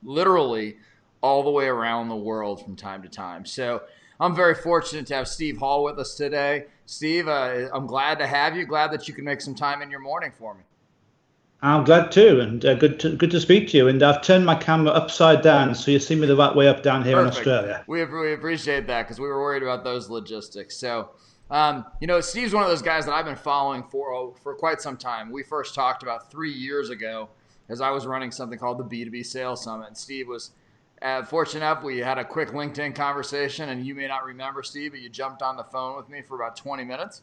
literally all the way around the world from time to time. So I'm very fortunate to have Steve Hall with us today. Steve, I'm glad to have you. Glad that you can make some time in your morning for me. I'm glad too, and good to speak to you. And I've turned my camera upside down, so you see me the right way up down here in Perfect. Australia. We appreciate that because we were worried about those logistics. So, Steve's one of those guys that I've been following for quite some time. We first talked about 3 years ago as I was running something called the B2B Sales Summit. And Steve was fortunate enough. We had a quick LinkedIn conversation, and you may not remember, Steve, but you jumped on the phone with me for about 20 minutes.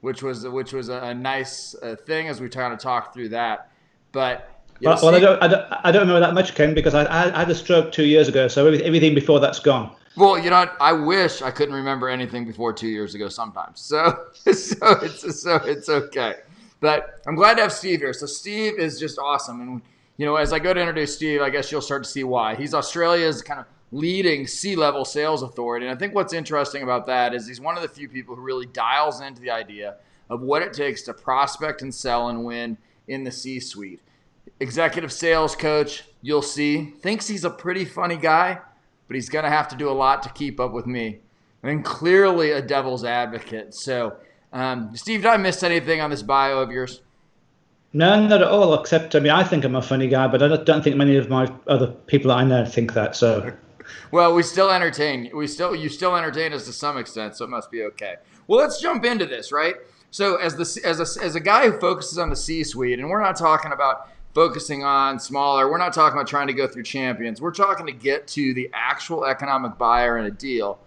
Which was a nice thing as we kind of talked through that. But Steve, I don't remember that much, Ken, because I had a stroke 2 years ago, so everything before that's gone. Well, I wish I couldn't remember anything before 2 years ago sometimes. So it's okay. But I'm glad to have Steve here. So Steve is just awesome, and as I go to introduce Steve, I guess you'll start to see why. He's Australia's kind of leading C-level sales authority. And I think what's interesting about that is he's one of the few people who really dials into the idea of what it takes to prospect and sell and win in the C-suite. Executive sales coach, you'll see, thinks he's a pretty funny guy, but he's going to have to do a lot to keep up with me. And then clearly a devil's advocate. So, Steve, did I miss anything on this bio of yours? No, not at all, except, I think I'm a funny guy, but I don't think many of my other people that I know think that, so... Well, we still entertain. You still entertain us to some extent, so it must be okay. Well, let's jump into this, right? So, as a guy who focuses on the C-suite, and we're not talking about focusing on smaller. We're not talking about trying to go through champions. We're talking to get to the actual economic buyer in a deal.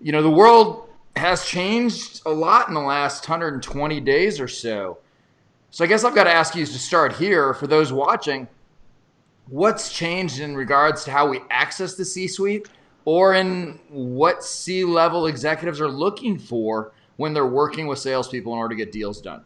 The world has changed a lot in the last 120 days or so. So, I guess I've got to ask you to start here for those watching. What's changed in regards to how we access the C-suite, or in what C-level executives are looking for when they're working with salespeople in order to get deals done?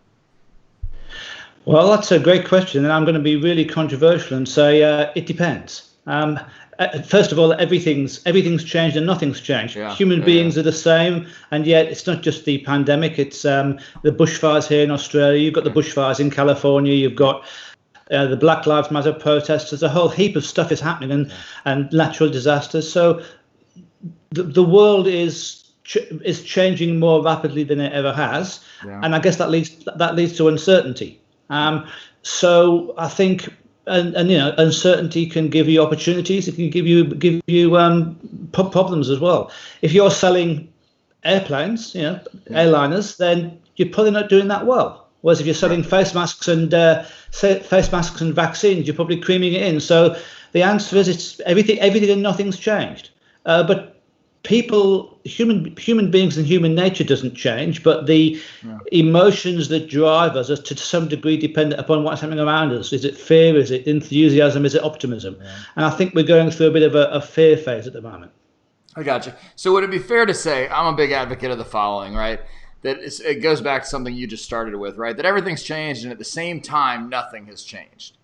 Well, that's a great question, and I'm going to be really controversial and say it depends. First of all, everything's changed and nothing's changed. Human beings are the same, and yet it's not just the pandemic. It's the bushfires here in Australia. You've got the bushfires in California. You've got the Black Lives Matter protests. There's a whole heap of stuff is happening, and natural disasters. So the world is changing more rapidly than it ever has, and I guess that leads to uncertainty. So I think, and uncertainty can give you opportunities. It can give you problems as well. If you're selling airplanes, airliners, then you're probably not doing that well. Whereas if you're selling face masks and vaccines, you're probably creaming it in. So the answer is it's everything and nothing's changed. But human beings and human nature doesn't change, but the emotions that drive us are to some degree dependent upon what's happening around us. Is it fear? Is it enthusiasm? Is it optimism? And I think we're going through a bit of a fear phase at the moment. I got you. So would it be fair to say, I'm a big advocate of the following, right? That it goes back to something you just started with, right? That everything's changed, and at the same time, nothing has changed.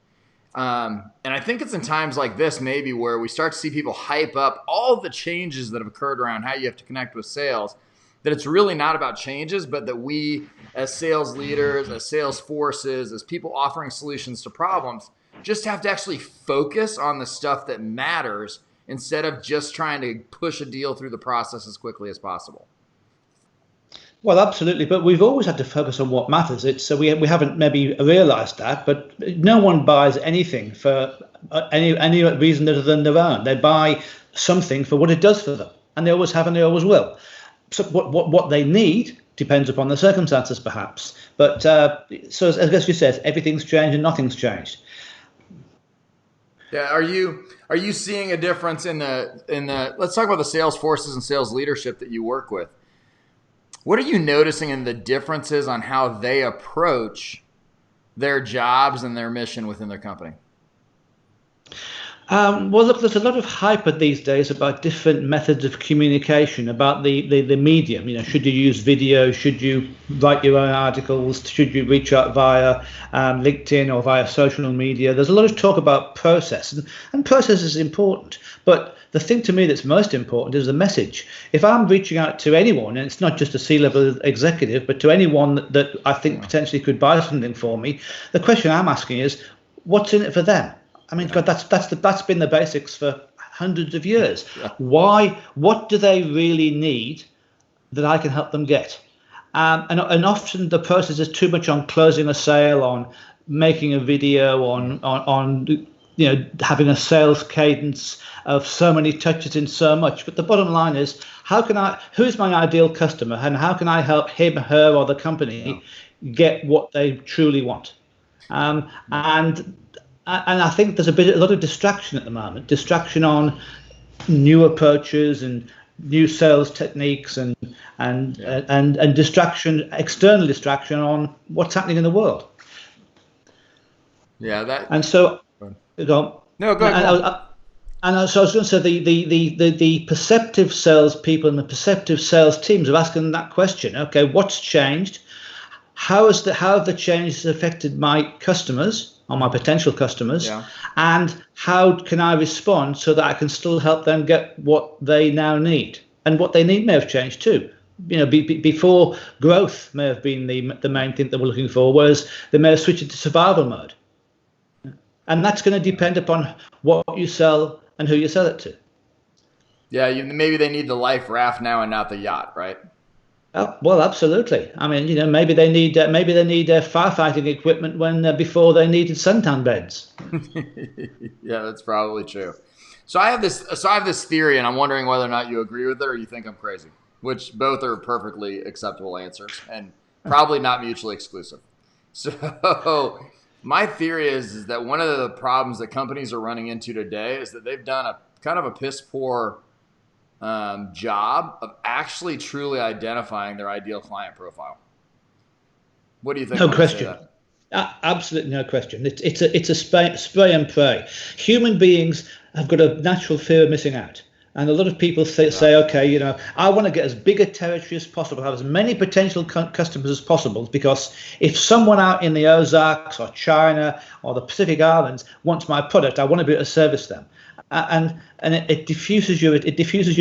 And I think it's in times like this maybe where we start to see people hype up all the changes that have occurred around how you have to connect with sales, that it's really not about changes, but that we as sales leaders, as sales forces, as people offering solutions to problems, just have to actually focus on the stuff that matters instead of just trying to push a deal through the process as quickly as possible. Well, absolutely, but we've always had to focus on what matters. We haven't maybe realised that, but no one buys anything for any reason other than their own. They buy something for what it does for them, and they always have and they always will. So what they need depends upon the circumstances, perhaps. But so as you said, everything's changed and nothing's changed. Yeah, are you seeing a difference in the? Let's talk about the sales forces and sales leadership that you work with. What are you noticing in the differences on how they approach their jobs and their mission within their company? Well, look, there's a lot of hype these days about different methods of communication, about the medium. Should you use video? Should you write your own articles? Should you reach out via LinkedIn or via social media? There's a lot of talk about process, and process is important. But the thing to me that's most important is the message. If I'm reaching out to anyone, and it's not just a C-level executive, but to anyone that I think potentially could buy something for me, the question I'm asking is, what's in it for them? I mean, God, that's been the basics for hundreds of years. Yeah. Why? What do they really need that I can help them get? And often the process is too much on closing a sale, on making a video, on having a sales cadence of so many touches in so much. But the bottom line is, who's my ideal customer, and how can I help him, her, or the company get what they truly want? And I think there's a lot of distraction at the moment. Distraction on new approaches and new sales techniques, and distraction, external distraction on what's happening in the world. Yeah, that. And so, No, go ahead. So I was going to say the perceptive salespeople and the perceptive sales teams are asking that question. Okay, what's changed? How have the changes affected my customers or my potential customers? Yeah. And how can I respond so that I can still help them get what they now need? And what they need may have changed too. Before, growth may have been the main thing that we're looking for, whereas they may have switched into survival mode. And that's going to depend upon what you sell and who you sell it to. Yeah, maybe they need the life raft now and not the yacht, right? Well, absolutely. I mean, maybe they need firefighting equipment when before they needed suntan beds. Yeah, that's probably true. So I have this theory, and I'm wondering whether or not you agree with it or you think I'm crazy, which both are perfectly acceptable answers and probably not mutually exclusive. So my theory is that one of the problems that companies are running into today is that they've done a kind of a piss poor job of actually truly identifying their ideal client profile. What do you think? No question. Absolutely no question. It's a spray and pray. Human beings have got a natural fear of missing out. And a lot of people say, okay, I want to get as big a territory as possible, have as many potential customers as possible, because if someone out in the Ozarks or China or the Pacific Islands wants my product, I want to be able to service them. And it diffuses your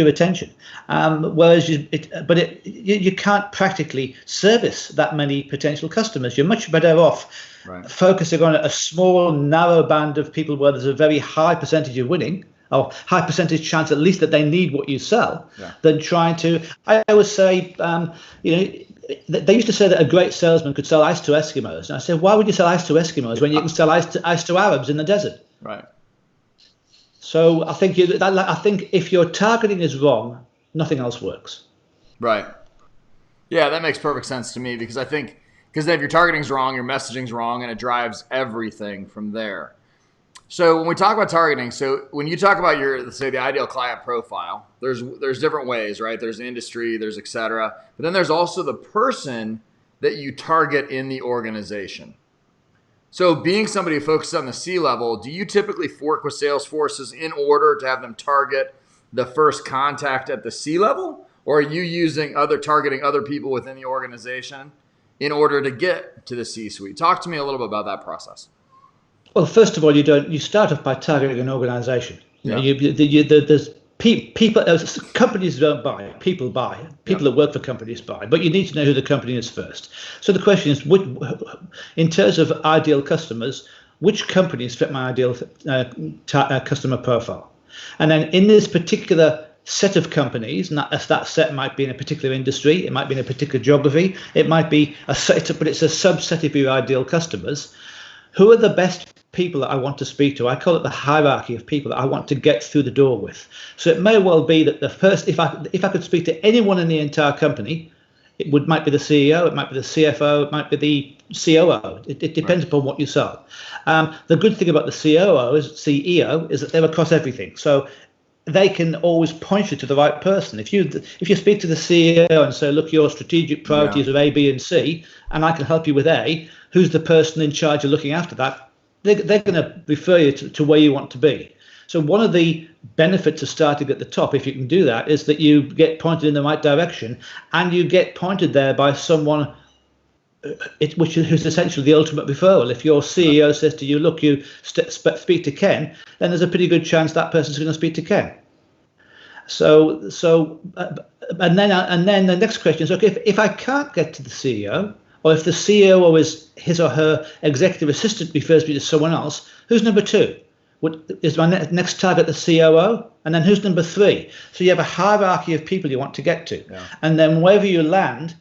attention, whereas you can't practically service that many potential customers. You're much better off focusing on a small, narrow band of people where there's a very high percentage of winning, or high percentage chance at least that they need what you sell, than trying to. I always say, they used to say that a great salesman could sell ice to Eskimos, and I said, why would you sell ice to Eskimos when you can sell ice to Arabs in the desert? Right. So I think if your targeting is wrong, nothing else works. Right. Yeah, that makes perfect sense to me, because if your targeting's wrong, your messaging's wrong, and it drives everything from there. So when we talk about targeting, so when you talk about let's say the ideal client profile, there's different ways, right? There's industry, there's et cetera. But then there's also the person that you target in the organization. So being somebody who focuses on the C-level, do you typically work with sales forces in order to have them target the first contact at the C-level? Or are you targeting other people within the organization in order to get to the C-suite? Talk to me a little bit about that process. Well, first of all, you start off by targeting an organization. There's people, companies don't buy, people buy. People that work for companies buy, but you need to know who the company is first. So the question is, in terms of ideal customers, which companies fit my ideal customer profile? And then in this particular set of companies, and that set might be in a particular industry, it might be in a particular geography, it might be but it's a subset of your ideal customers. Who are the best people that I want to speak to? I call it the hierarchy of people that I want to get through the door with. So it may well be that the first, if I could speak to anyone in the entire company, might be the CEO, it might be the CFO, it might be the COO. It depends upon what you sell. The good thing about the CEO is that they're across everything. So they can always point you to the right person. If you speak to the CEO and say, look, your strategic priorities are A, B, and C, and I can help you with A, who's the person in charge of looking after that? They're going to refer you to where you want to be. So one of the benefits of starting at the top, if you can do that, is that you get pointed in the right direction, and you get pointed there by someone who's essentially the ultimate referral. If your CEO says to you, look, you speak to Ken, then there's a pretty good chance that person's going to speak to Ken. And then the next question is, okay, if I can't get to the CEO, or if the CEO or his or her executive assistant refers me to someone else, who's number two? is my next target the COO? And then who's number 3? So you have a hierarchy of people you want to get to. Yeah. And then wherever you land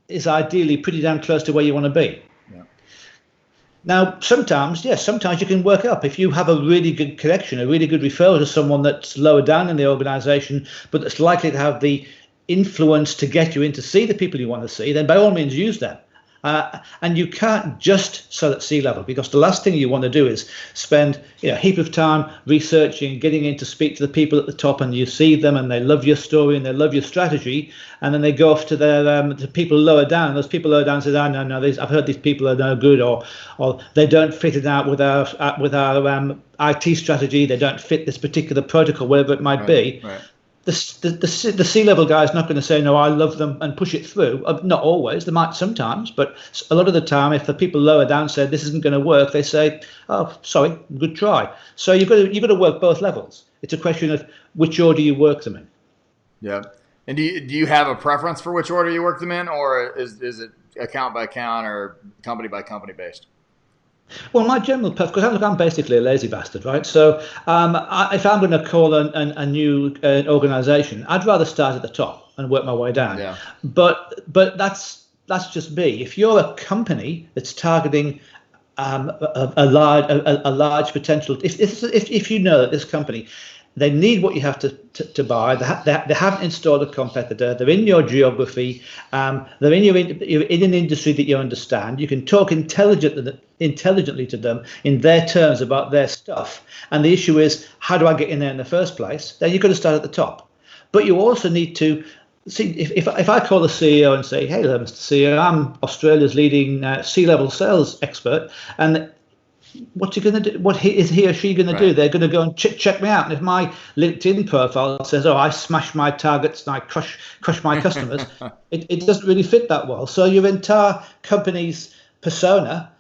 is ideally pretty damn close to where you want to be. Yeah. Now, sometimes you can work up. If you have a really good connection, a really good referral to someone that's lower down in the organization, but that's likely to have the influence to get you in to see the people you want to see, then by all means use them. And you can't just sell at C-level, because the last thing you want to do is spend a heap of time researching, getting in to speak to the people at the top, and you see them and they love your story and they love your strategy, and then they go off to their to people lower down. And those people lower down say, "Oh, no, I've heard these people are no good, or they don't fit it out with our IT strategy. They don't fit this particular protocol, whatever it might be." Right. The C-level guy is not going to say, "No, I love them," and push it through. Not always. They might sometimes, but a lot of the time, if the people lower down say this isn't going to work, they say, "Oh, sorry, good try." So you've got to work both levels. It's a question of which order you work them in. Yeah. And do you have a preference for which order you work them in, or is it account by account or company by company based? Well, my general preference, because I'm basically a lazy bastard, right? So if I'm going to call a new organization, I'd rather start at the top and work my way down. Yeah. But that's just me. If you're a company that's targeting a large potential, if you know that this company, they need what you have to buy. They haven't installed a competitor. They're in your geography. They're in an industry that you understand. You can talk intelligently to them in their terms about their stuff. And the issue is, how do I get in there in the first place? Then you've got to start at the top. But you also need to see, if I call the CEO and say, "Hey, Mr. CEO, I'm Australia's leading C-level sales expert," and what's he going to do? What is he or she going to do? They're going to go and check me out. And if my LinkedIn profile says, "Oh, I smash my targets and I crush my customers," it doesn't really fit that well. So your entire company's persona,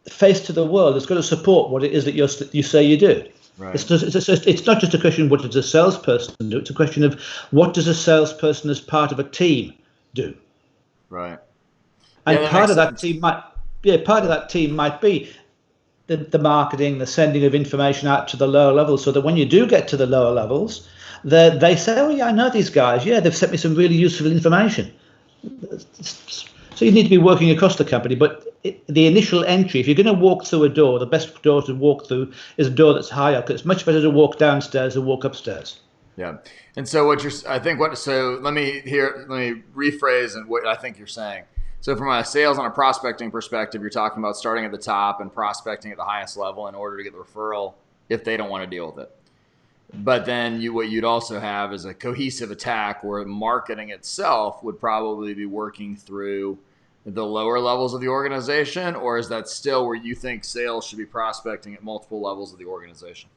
face to the world, is going to support what it is that you say you do. Right. It's not just a question of what does a salesperson do. It's a question of what does a salesperson as part of a team do. Right. And part of that team might be the marketing, the sending of information out to the lower levels, so that when you do get to the lower levels, they say, "Oh yeah, I know these guys. Yeah, they've sent me some really useful information." So you need to be working across the company, but the initial entry, if you're going to walk through a door, the best door to walk through is a door that's higher, because it's much better to walk downstairs than walk upstairs. Yeah. And so let me rephrase and what I think you're saying. So from a sales and a prospecting perspective, you're talking about starting at the top and prospecting at the highest level in order to get the referral if they don't want to deal with it. But then what you'd also have is a cohesive attack where marketing itself would probably be working through the lower levels of the organization, or is that still where you think sales should be prospecting at multiple levels of the organization?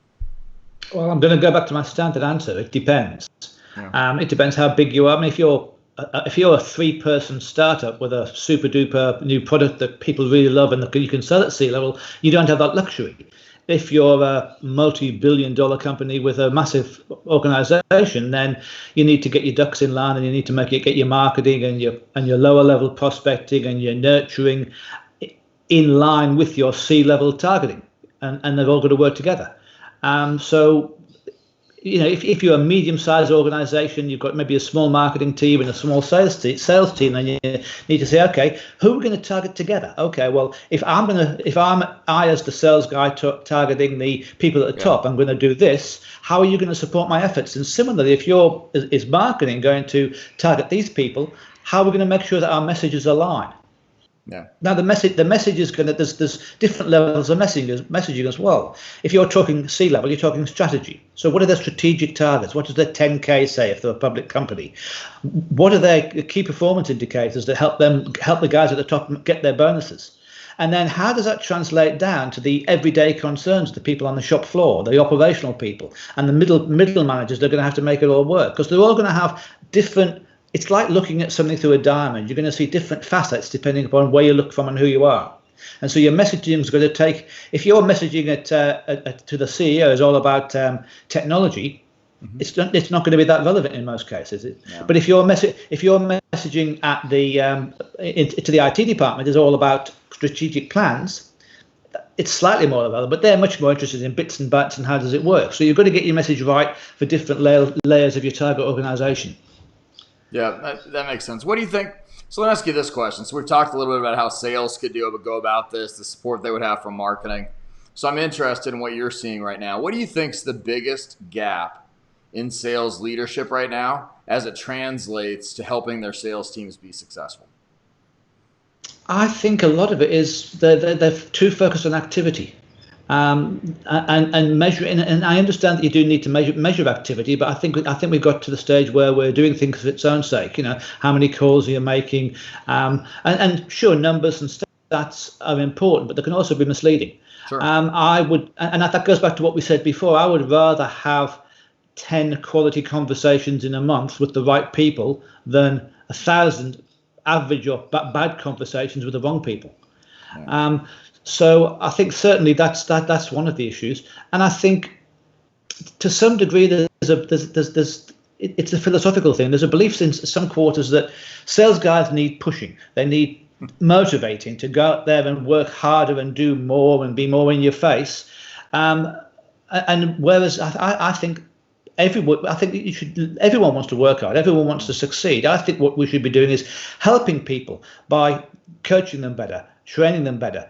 Well, I'm going to go back to my standard answer. It depends. Yeah. It depends how big you are. I mean, if you're a 3-person startup with a super duper new product that people really love and that you can sell at C-level, you don't have that luxury. If you're a multi-billion-dollar company with a massive organization, then you need to get your ducks in line, and you need to get your marketing and your lower level prospecting and your nurturing in line with your C-level targeting, and they've all got to work together. So, if you're a medium-sized organization, you've got maybe a small marketing team and a small sales team, then you need to say, okay, who are we going to target together? Okay, well, if I as the sales guy targeting the people at the top, I'm going to do this. How are you going to support my efforts? And similarly, if is marketing going to target these people, how are we going to make sure that our messages align? Yeah. Now the message is going to there's different levels of messaging as well. If you're talking C-level, you're talking strategy. So what are their strategic targets? What does their 10K say if they're a public company? What are their key performance indicators that help the guys at the top get their bonuses? And then how does that translate down to the everyday concerns, the people on the shop floor, the operational people, and the middle managers? They're going to have to make it all work, because they're all going to have different. It's like looking at something through a diamond. You're going to see different facets depending upon where you look from and who you are. And so your messaging is going to take, if your messaging to the CEO is all about technology, it's not going to be that relevant in most cases. No. But if your messaging at the to the IT department is all about strategic plans, it's slightly more irrelevant, but they're much more interested in bits and bytes and how does it work. So you've got to get your message right for different layers of your target organization. Yeah, that makes sense. What do you think? So let me ask you this question. So we've talked a little bit about how sales could go about this, the support they would have from marketing. So I'm interested in what you're seeing right now. What do you think is the biggest gap in sales leadership right now as it translates to helping their sales teams be successful? I think a lot of it is they're too focused on activity, and measuring. And I understand that you do need to measure activity, but I think we've got to the stage where we're doing things for its own sake. How many calls are you making? And sure, numbers and stats are important, but they can also be misleading. Sure. I would, and that goes back to what we said before. I would rather have 10 quality conversations in a month with the right people than 1,000 average or bad conversations with the wrong people. Yeah. So I think certainly that's one of the issues, and I think to some degree it's a philosophical thing. There's a belief in some quarters that sales guys need pushing, they need motivating to go out there and work harder and do more and be more in your face, and whereas I think everyone wants to work hard. Everyone wants to succeed. I think what we should be doing is helping people by coaching them better, training them better,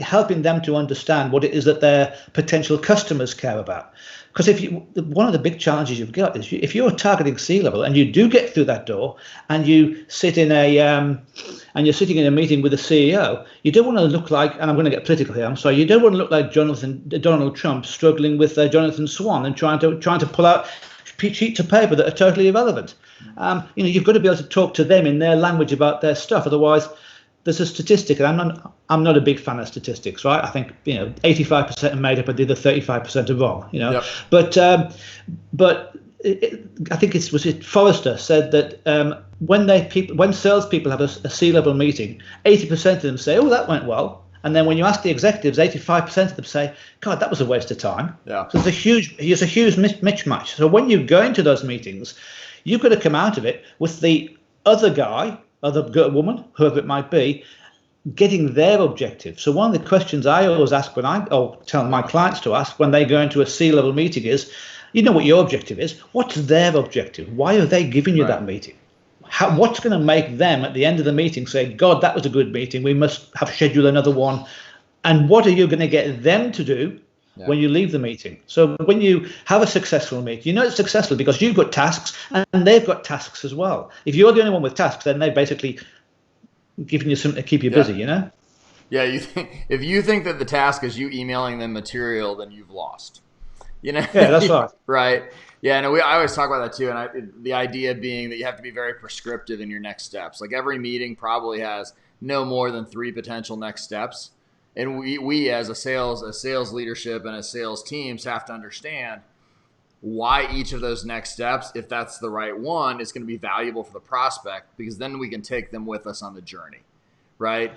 helping them to understand what it is that their potential customers care about. Because one of the big challenges you've got is if you're targeting C-level and you do get through that door and you sit in you're sitting in a meeting with a CEO, you don't want to look like, and I'm going to get political here, I'm sorry, you don't want to look like Donald Trump struggling with Jonathan Swan and trying to pull out sheets of paper that are totally irrelevant. You've got to be able to talk to them in their language about their stuff. Otherwise, there's a statistic, and I'm not a big fan of statistics, right? I think 85% are made up, and the other 35% are wrong. Yep. But I think was it Forrester said that when salespeople have a C-level meeting, 80% of them say, "Oh, that went well," and then when you ask the executives, 85% of them say, "God, that was a waste of time." Yeah. So there's a huge mismatch. So when you go into those meetings, you've got to come out of it with the other guy, other woman, whoever it might be, getting their objective. So one of the questions I always ask or tell my clients to ask when they go into a C-level meeting is, you know what your objective is. What's their objective? Why are they giving you that meeting? What's going to make them at the end of the meeting say, God, that was a good meeting. We must have scheduled another one. And what are you going to get them to do when you leave the meeting? So when you have a successful meeting, it's successful because you've got tasks and they've got tasks as well. If you're the only one with tasks, then they've basically given you something to keep you busy, Yeah, if you think that the task is you emailing them material, then you've lost. Yeah, that's right. Right. Yeah, and I always talk about that too. And the idea being that you have to be very prescriptive in your next steps. Like every meeting probably has no more than 3 potential next steps. And we as a sales leadership and as sales teams have to understand why each of those next steps, if that's the right one, is going to be valuable for the prospect, because then we can take them with us on the journey, right?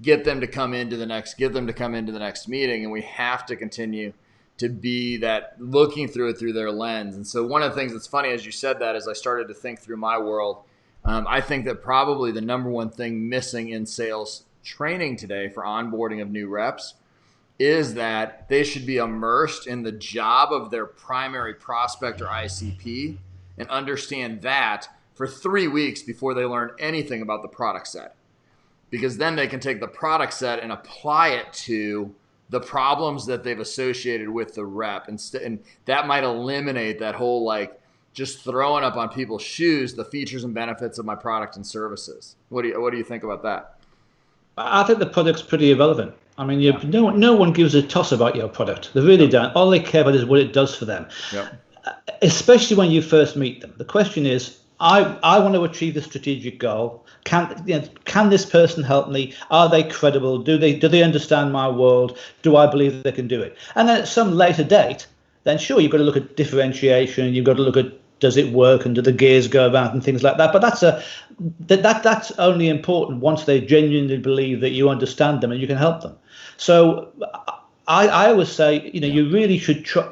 Get them to come into the next meeting, and we have to continue to be that looking through it through their lens. And so one of the things that's funny as you said that, as I started to think through my world, I think that probably the number one thing missing in sales training today for onboarding of new reps is that they should be immersed in the job of their primary prospect or ICP and understand that for 3 weeks before they learn anything about the product set. Because then they can take the product set and apply it to the problems that they've associated with the rep. And that might eliminate that whole just throwing up on people's shoes the features and benefits of my product and services. What do you think about that? I think the product's pretty irrelevant. I mean, no one gives a toss about your product. They really don't. All they care about is what it does for them. Yep. Especially when you first meet them. The question is, I want to achieve a strategic goal. Can this person help me? Are they credible? Do they understand my world? Do I believe they can do it? And then at some later date, then sure, you've got to look at differentiation. You've got to look at, does it work, and do the gears go around and things like that. But that's only important once they genuinely believe that you understand them and you can help them. So I always say, you really should try.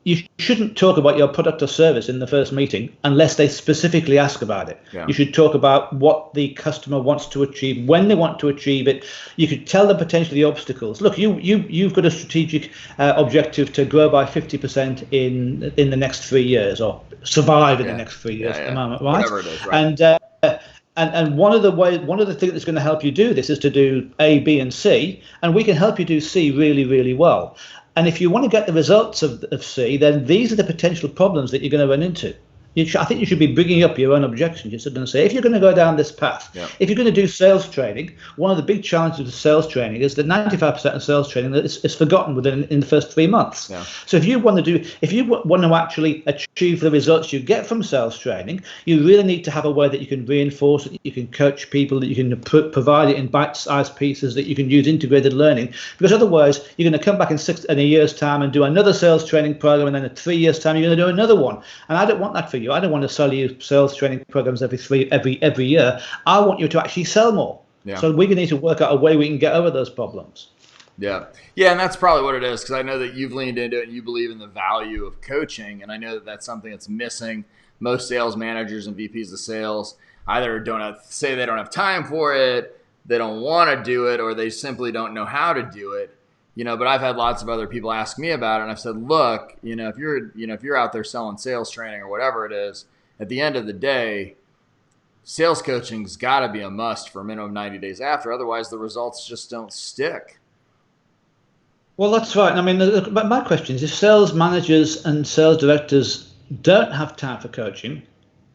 you shouldn't talk about your product or service in the first meeting unless they specifically ask about it. Yeah. You should talk about what the customer wants to achieve, when they want to achieve it. You could tell them potentially the obstacles. Look, you've got a strategic objective to grow by 50% in the next 3 years, or survive in the next 3 years at the moment, right? Whatever it is, right? And one of the things that's going to help you do this is to do A, B, and C, and we can help you do C really, really well. And if you want to get the results of C, then these are the potential problems that you're going to run into. I think you should be bringing up your own objections. You're going to say, if you're going to go down this path, if you're going to do sales training, one of the big challenges of sales training is that 95% of sales training is forgotten in the first 3 months. Yeah. So if you want to actually achieve the results you get from sales training, you really need to have a way that you can reinforce it, that you can coach people, that you can provide it in bite-sized pieces, that you can use integrated learning. Because otherwise, you're going to come back in a year's time and do another sales training program, and then in 3 years' time, you're going to do another one. And I don't want that for you. I don't want to sell you sales training programs every year. I want you to actually sell more. Yeah. So we're going to need to work out a way we can get over those problems. Yeah, and that's probably what it is, because I know that you've leaned into it and you believe in the value of coaching, and I know that that's something that's missing. Most sales managers and VPs of sales either don't have time for it, they don't want to do it, or they simply don't know how to do it. But I've had lots of other people ask me about it, and I've said, look, if you're out there selling sales training or whatever it is, at the end of the day, sales coaching's got to be a must for a minimum of 90 days after. Otherwise, the results just don't stick. Well, that's right. I mean, my question is, if sales managers and sales directors don't have time for coaching,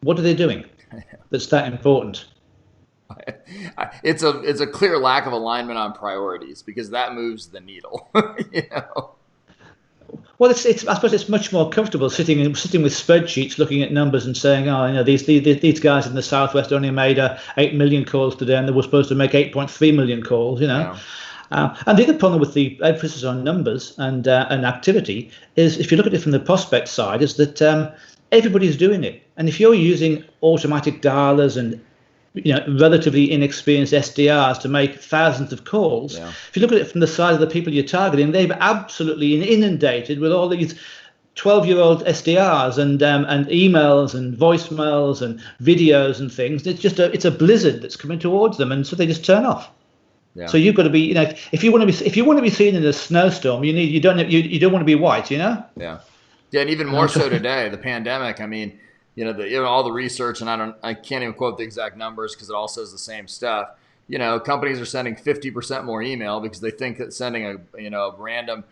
what are they doing that's that important? It's a clear lack of alignment on priorities, because that moves the needle. Well, I suppose it's much more comfortable sitting with spreadsheets, looking at numbers and saying, these guys in the Southwest only made 8 million calls today, and they were supposed to make 8.3 million calls. And the other problem with the emphasis on numbers and activity is, if you look at it from the prospect side, is that everybody's doing it, and if you're using automatic dialers and relatively inexperienced SDRs to make thousands of calls. Yeah. If you look at it from the side of the people you're targeting, they've absolutely inundated with all these 12-year-old SDRs and emails and voicemails and videos and things. It's a blizzard that's coming towards them, and so they just turn off. Yeah. So you've got to be, if you want to be seen in a snowstorm, you don't want to be white, Yeah, and even more so today, the pandemic. I mean, all the research, and I can't even quote the exact numbers because it all says the same stuff. Companies are sending 50% more email because they think that sending a random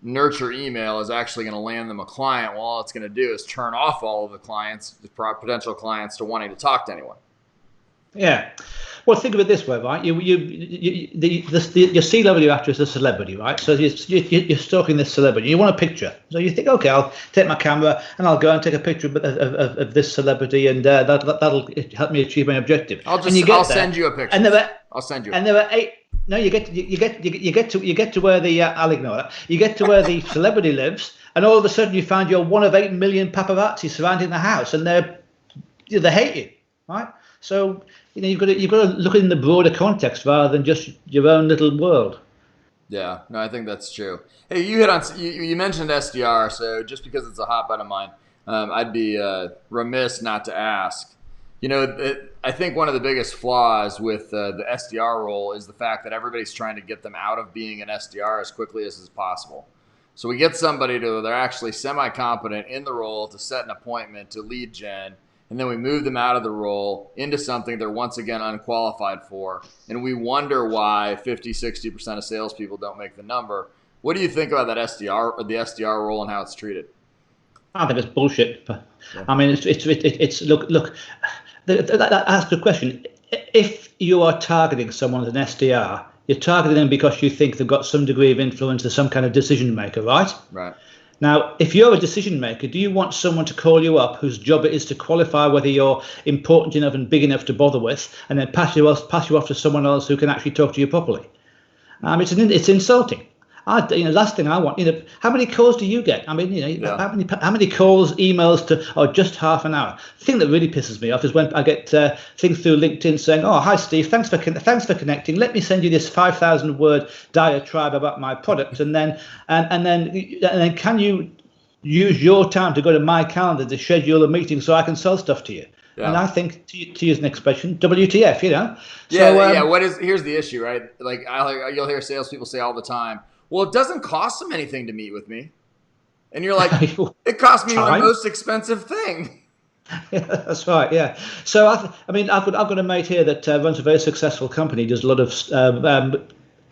nurture email is actually going to land them a client. Well, all it's going to do is turn off all of the potential clients to wanting to talk to anyone. Yeah. Well, think of it this way, right? Your C-level you're after is a celebrity, right? So you're stalking this celebrity. You want a picture. So you think, okay, I'll take my camera and I'll go and take a picture of this celebrity, and that'll help me achieve my objective. I'll send you a picture. I'll send you. And there are 8. No, you get to where the I'll ignore that. You get to where the celebrity lives, and all of a sudden you find you're one of 8 million paparazzi surrounding the house, and they hate you, right? So you've got to look in the broader context rather than just your own little world. Yeah, no, I think that's true. Hey, you mentioned SDR, so just because it's a hot button of mine, I'd be remiss not to ask. I think one of the biggest flaws with the SDR role is the fact that everybody's trying to get them out of being an SDR as quickly as is possible. So we get somebody they're actually semi-competent in the role to set an appointment to lead gen, and then we move them out of the role into something they're once again unqualified for. And we wonder why 50-60% of salespeople don't make the number. What do you think about that SDR, or the SDR role, and how it's treated? I think it's bullshit. Yeah. I mean, it's look. Ask the question. If you are targeting someone as an SDR, you're targeting them because you think they've got some degree of influence as some kind of decision maker, right? Right. Now, if you're a decision maker, do you want someone to call you up whose job it is to qualify whether you're important enough and big enough to bother with, and then pass you off to someone else who can actually talk to you properly? It's insulting. Last thing I want, how many calls do you get? I mean, how many calls, emails just half an hour? The thing that really pisses me off is when I get things through LinkedIn saying, "Oh, hi Steve, thanks for connecting. Let me send you this 5,000 word diatribe about my product, and then can you use your time to go to my calendar to schedule a meeting so I can sell stuff to you. Yeah. And I think, to use an expression, WTF, you know? Yeah. Here's the issue, right? Like, you'll hear salespeople say all the time, well, it doesn't cost them anything to meet with me. And you're like, it cost me my most expensive thing. Yeah, that's right. Yeah. So I've got a mate here that runs a very successful company. Does a lot of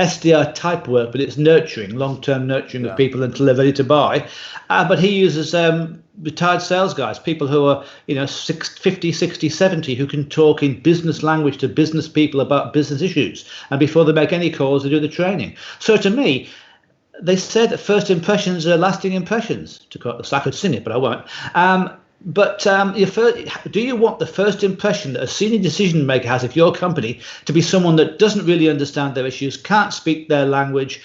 SDR type work, but it's nurturing, long-term nurturing of people until they're ready to buy. But he uses retired sales guys, people who are 50, 60, 70, who can talk in business language to business people about business issues. And before they make any calls, they do the training. So to me, they said that first impressions are lasting impressions. To quote, I could sing it, but I won't. Do you want the first impression that a senior decision maker has of your company to be someone that doesn't really understand their issues, can't speak their language,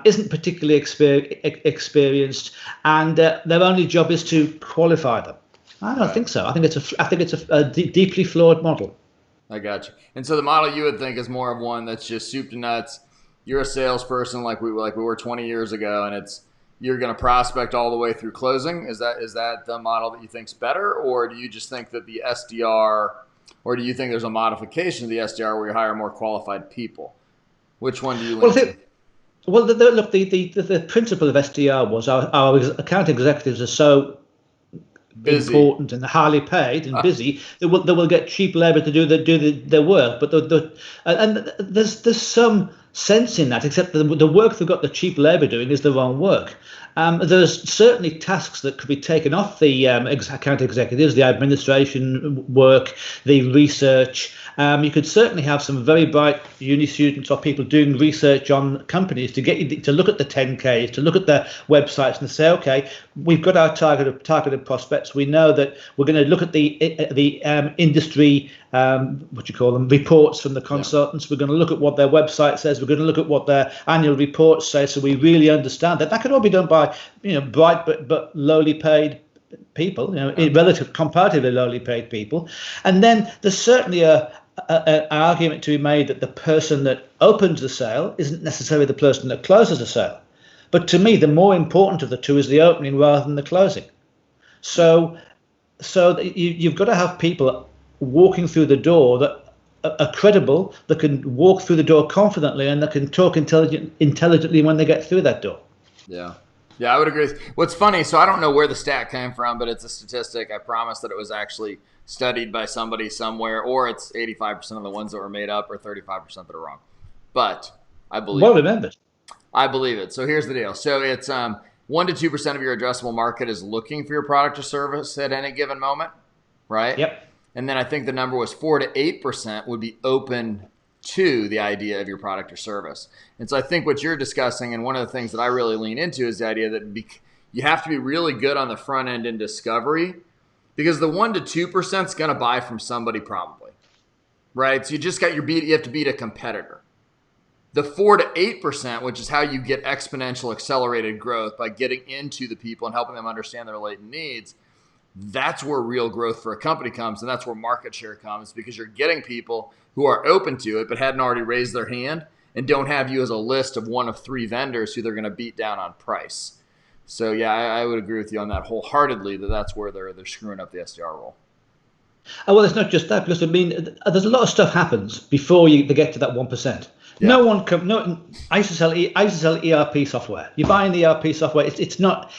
isn't particularly experienced, and their only job is to qualify them? I don't think so. I think it's a deeply flawed model. I got you. And so the model you would think is more of one that's just soup to nuts. You're a salesperson like we were 20 years ago, and you're going to prospect all the way through closing. Is that the model that you think's better, or do you just think that the SDR, or do you think there's a modification of the SDR where you hire more qualified people? Which one do you lean to? Well, the principle of SDR was our account executives are so busy, important and highly paid and busy, they will get cheap labor to do their work. But there's some sense in that, except the work they've got the cheap labor doing is the wrong work. There's certainly tasks that could be taken off the account executives, the administration work, the research. You could certainly have some very bright uni students or people doing research on companies to get you to look at the 10Ks, to look at their websites and say, okay, we've got our targeted prospects. We know that we're going to look at the industry, reports from the consultants. We're going to look at what their website says. We're going to look at what their annual reports say, so we really understand that. That could all be done by bright but lowly paid people, comparatively lowly paid people. And then there's certainly an argument to be made that the person that opens the sale isn't necessarily the person that closes the sale. But to me, the more important of the two is the opening rather than the closing. So you've got to have people walking through the door that are credible, that can walk through the door confidently, and that can talk intelligently when they get through that door. Yeah, I would agree. What's funny, so I don't know where the stat came from, but it's a statistic. I promise that it was actually studied by somebody somewhere, or it's 85% of the ones that were made up, or 35% that are wrong. But I believe well remembered. I believe it. So here's the deal. So it's 1 to 2% of your addressable market is looking for your product or service at any given moment, right? Yep. And then I think the number was 4 to 8% would be open to the idea of your product or service. And so I think what you're discussing, and one of the things that I really lean into, is the idea that you have to be really good on the front end in discovery, because the 1 to 2% is going to buy from somebody probably, right? So you have to beat a competitor. The 4 to 8%, which is how you get exponential accelerated growth by getting into the people and helping them understand their latent needs, that's where real growth for a company comes, and that's where market share comes, because you're getting people who are open to it but hadn't already raised their hand and don't have you as a list of one of 3 vendors who they're going to beat down on price. So yeah, I would agree with you on that wholeheartedly, that's where they're screwing up the SDR role. Well, it's not just that, because there's a lot of stuff happens before they get to that 1%. Yeah. I used to sell ERP software. You buy an ERP software, it's not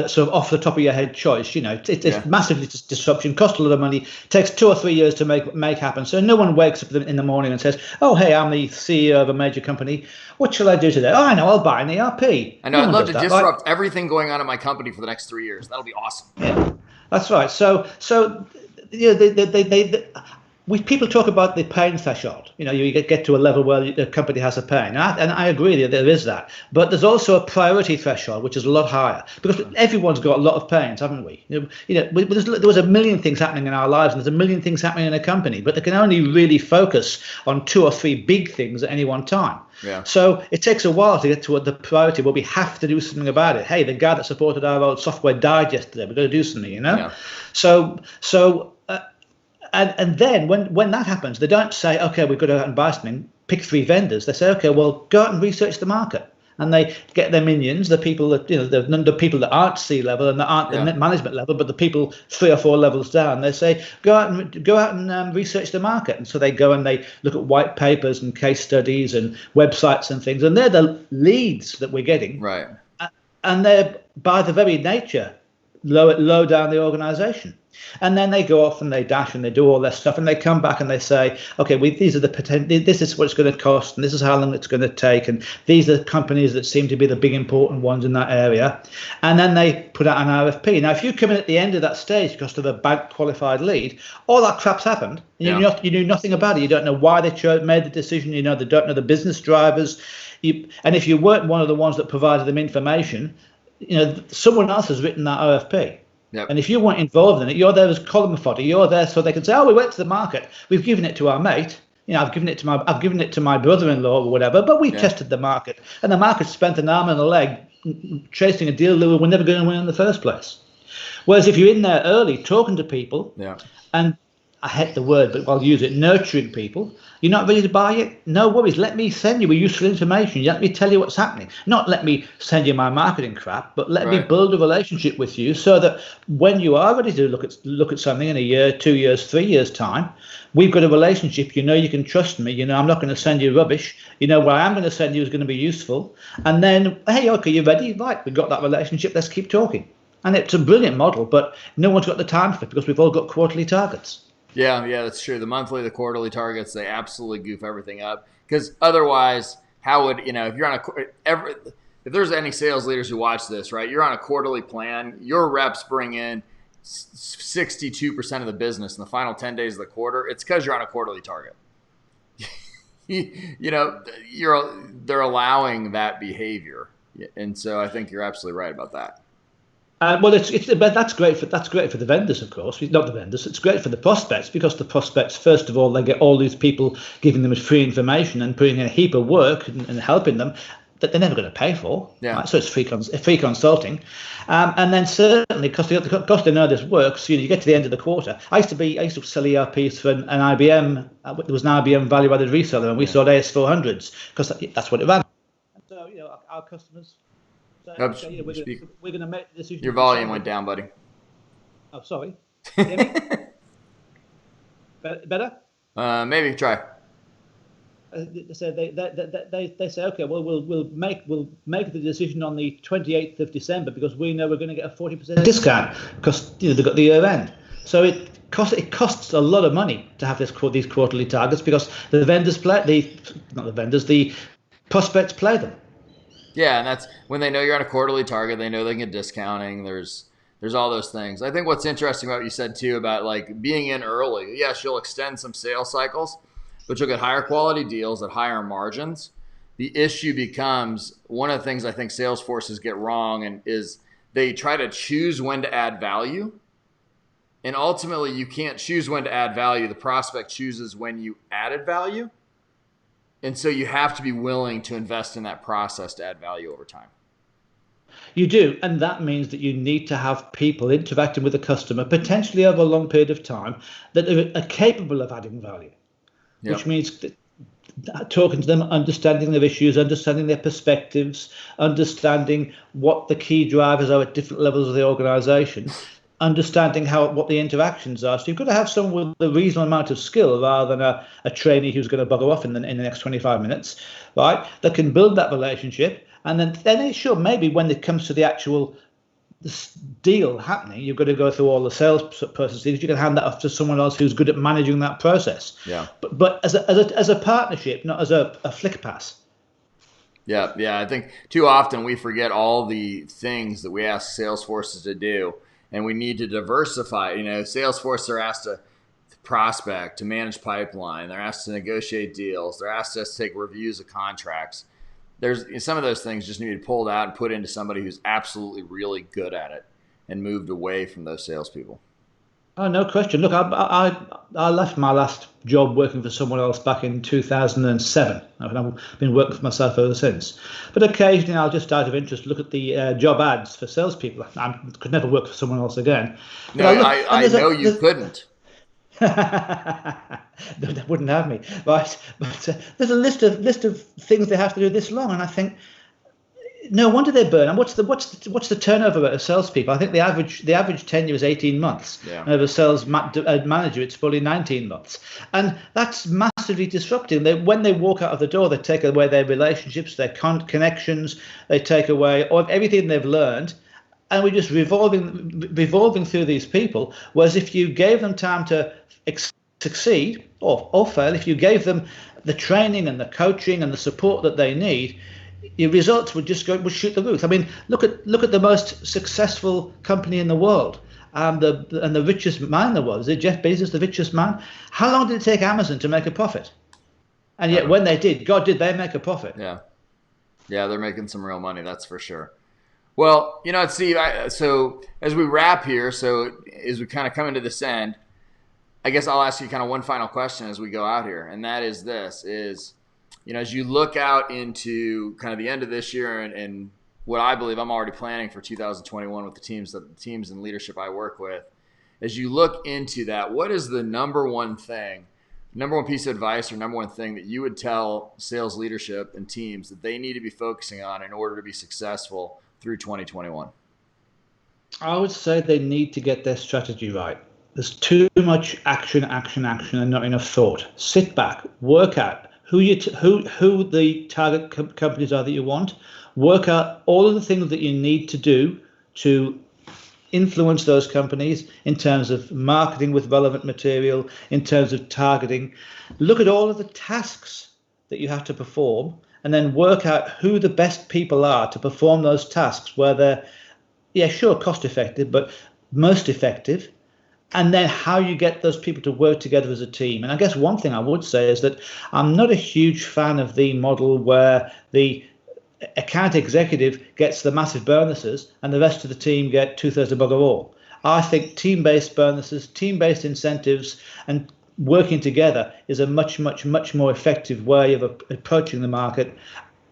sort of off the top of your head choice. It's massively disruption, costs a lot of money, takes 2 or 3 years to make happen. So no one wakes up in the morning and says, oh, hey, I'm the CEO of a major company. What shall I do today? Oh, I know, I'll buy an ERP. I know, I'd love to disrupt everything going on in my company for the next 3 years. That'll be awesome. Yeah, that's right. So people talk about the pain threshold. You get to a level where the company has a pain, and I agree that there is that. But there's also a priority threshold, which is a lot higher, because everyone's got a lot of pains, haven't we? There was a million things happening in our lives, and there's a million things happening in a company, but they can only really focus on 2 or 3 big things at any one time. Yeah. So it takes a while to get to the priority where we have to do something about it. Hey, the guy that supported our old software died yesterday. We've got to do something, Yeah. And then when that happens, they don't say, okay, we've got to go out and buy something, pick 3 vendors. They say, okay, well, go out and research the market and they get their minions, the people that, the people that aren't C-level and that aren't the management level, but the people 3 or 4 levels down. They say, go out and research the market. And so they go and they look at white papers and case studies and websites and things, and they're the leads that we're getting. Right. And they're, by the very nature, low down the organization. And then they go off and they dash and they do all their stuff, and they come back and they say, okay, these are the potential, this is what it's going to cost, and this is how long it's going to take, and these are the companies that seem to be the big important ones in that area. And then they put out an RFP. Now, if you come in at the end of that stage because of a bank qualified lead, all that crap's happened. And you knew nothing about it. You don't know why they made the decision. They don't know the business drivers. And if you weren't one of the ones that provided them information, someone else has written that RFP. Yep. And if you weren't involved in it, you're there as column fodder. You're there so they can say, "Oh, we went to the market. We've given it to our mate. I've given it to my brother-in-law or whatever. But we tested the market, and the market spent an arm and a leg chasing a deal that we were never going to win in the first place." Whereas if you're in there early, talking to people, and I hate the word, but I'll use it, nurturing people. You're not ready to buy it? No worries. Let me send you useful information. Let me tell you what's happening. Not let me send you my marketing crap, but let me build a relationship with you so that when you are ready to look at something in a year, 2 years, 3 years time, we've got a relationship. You can trust me. I'm not going to send you rubbish. What I am going to send you is going to be useful. And then, hey, okay, you ready? Right, we've got that relationship. Let's keep talking. And it's a brilliant model, but no one's got the time for it because we've all got quarterly targets. Yeah, that's true. The monthly, the quarterly targets, they absolutely goof everything up. Because otherwise, how would, if you're on if there's any sales leaders who watch this, right, you're on a quarterly plan, your reps bring in 62% of the business in the final 10 days of the quarter. It's because you're on a quarterly target. They're allowing that behavior. And so I think you're absolutely right about that. Well, that's great for the vendors, of course. Not the vendors. It's great for the prospects because the prospects, first of all, they get all these people giving them free information and putting in a heap of work and helping them that they're never going to pay for. Yeah. Right? So it's free consulting, and then certainly because they know this works. You get to the end of the quarter. I used to sell ERPs for an IBM. There was an IBM value-added reseller, and we sold AS400s because that's what it ran. And so our customers. We're going to make the decision. Your volume went down, buddy. Oh, sorry. Can you hear me? Better? Maybe try. They say, okay, well, we'll make the decision on the 28th of December because we know we're going to get a 40% discount because they've got the year end. So it costs a lot of money to have these quarterly targets because the prospects play them. Yeah, and that's when they know you're on a quarterly target, they know they can get discounting. There's all those things. I think what's interesting about what you said too about like being in early. Yes, you'll extend some sales cycles, but you'll get higher quality deals at higher margins. The issue becomes one of the things I think sales forces get wrong and is they try to choose when to add value. And ultimately you can't choose when to add value. The prospect chooses when you added value. And so you have to be willing to invest in that process to add value over time. You do. And that means that you need to have people interacting with the customer, potentially over a long period of time, that are capable of adding value, which means talking to them, understanding their issues, understanding their perspectives, understanding what the key drivers are at different levels of the organization, understanding what the interactions are. So you've got to have someone with a reasonable amount of skill rather than a trainee who's going to bugger off in the next 25 minutes, right? That can build that relationship. And then sure, maybe when it comes to the actual deal happening, you've got to go through all the sales processes. You can hand that off to someone else who's good at managing that process. Yeah. But as a partnership, not as a flick pass. Yeah. I think too often we forget all the things that we ask sales forces to do. And we need to diversify. Sales force are asked to prospect, to manage pipeline. They're asked to negotiate deals. They're asked to take reviews of contracts. There's some of those things just need to be pulled out and put into somebody who's absolutely really good at it and moved away from those salespeople. Oh, no question. Look, I left my last job working for someone else back in 2007. I've been working for myself ever since. But occasionally I'll just out of interest look at the job ads for salespeople. I could never work for someone else again. No, I know you couldn't. They wouldn't have me, right? But there's a list of things they have to do this long, and I think, no wonder they burn. And what's the turnover rate of salespeople? I think the average tenure is 18 months. Yeah. And of a sales manager, it's probably 19 months. And that's massively disrupting. When they walk out of the door, they take away their relationships, their connections, they take away everything they've learned. And we're just revolving through these people. Whereas if you gave them time to succeed or fail, if you gave them the training and the coaching and the support that they need, your results would shoot the roof. I mean, look at the most successful company in the world, and the richest man in the world. Is it Jeff Bezos, the richest man? How long did it take Amazon to make a profit? And yet, when they did, God, did they make a profit? Yeah, they're making some real money. That's for sure. Well, Steve. So as we wrap here, so as we kind of come into this end, I guess I'll ask you kind of one final question as we go out here, and that is this: as you look out into kind of the end of this year and what I believe I'm already planning for 2021 with the teams and leadership I work with, as you look into that, what is the number one piece of advice or number one thing that you would tell sales leadership and teams that they need to be focusing on in order to be successful through 2021? I would say they need to get their strategy right. There's too much action, and not enough thought. Sit back, work out who the target companies are that you want. Work out all of the things that you need to do to influence those companies in terms of marketing with relevant material, in terms of targeting. Look at all of the tasks that you have to perform, and then work out who the best people are to perform those tasks where they're, cost effective, but most effective. And then how you get those people to work together as a team. And I guess one thing I would say is that I'm not a huge fan of the model where the account executive gets the massive bonuses and the rest of the team get 2/3 of bugger all. I think team-based bonuses, team-based incentives, and working together is a much, much, much more effective way of approaching the market,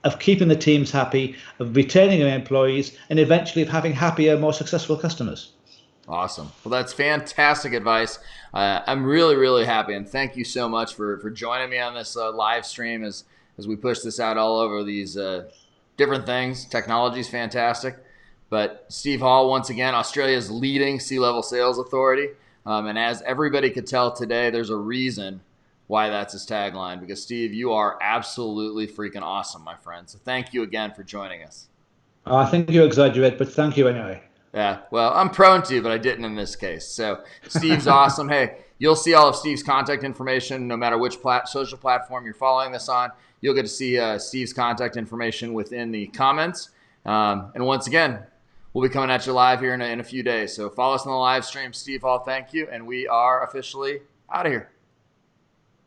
of keeping the teams happy, of retaining their employees, and eventually of having happier, more successful customers. Awesome. Well, that's fantastic advice. I'm really, really happy, and thank you so much for joining me on this live stream as we push this out all over these different things. Technology is fantastic. But Steve Hall, once again, Australia's leading C-level sales authority. And as everybody could tell today, there's a reason why that's his tagline, because Steve, you are absolutely freaking awesome, my friend. So thank you again for joining us. I think you exaggerate, but thank you anyway. Yeah, well, I'm prone to, but I didn't in this case. So Steve's awesome. Hey, you'll see all of Steve's contact information no matter which social platform you're following this on. You'll get to see Steve's contact information within the comments. And once again, we'll be coming at you live here in a few days. So follow us on the live stream. Steve Hall, thank you. And we are officially out of here.